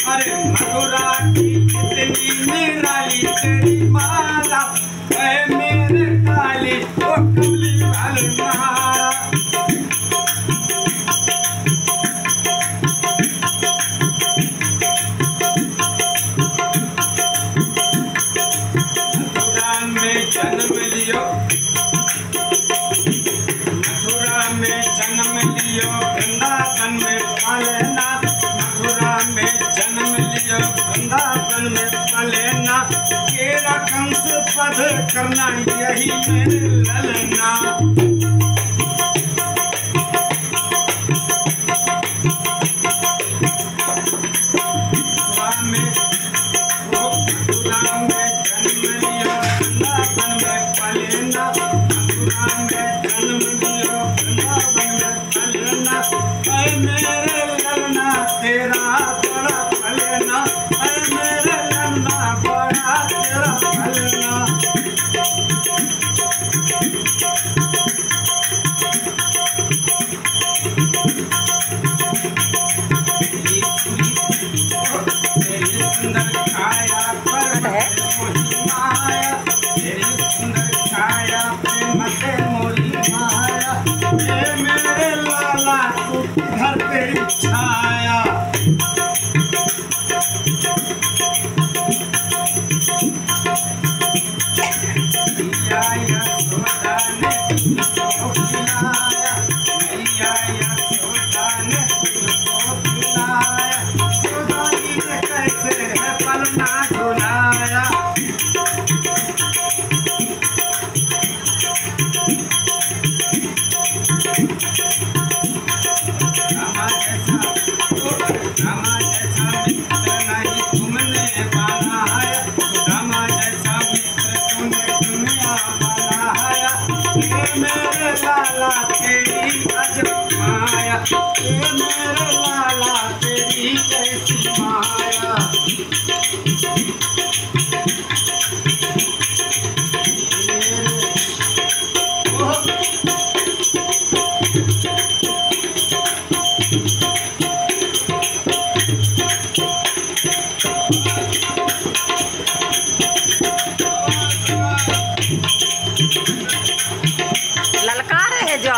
अरे मथुरा की कितनी निराली तेरी माला, ऐ मेरे काली ओ कमली वाली माला। मथुरा में जन्म लियो, मथुरा में जन्म लियो, वृंदावन में पालना। मथुरा में जन्म लियो, वृंदावन में पालना। केरा कंस पद करना यही मेरे ललना। तेरा बड़ा फलना, ऐ मेरे ललना बड़ा तेरा फलना। तेरी सुंदर छाया पर मोरी माया, तेरी सुंदर छाया पे मते मोरी माया। ऐ मेरे लाला तू घर तेरी छाया। मेरे लाला तेरी अजब माया, मेरे लाला तेरी कैसी माया। ललकार है जो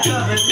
जब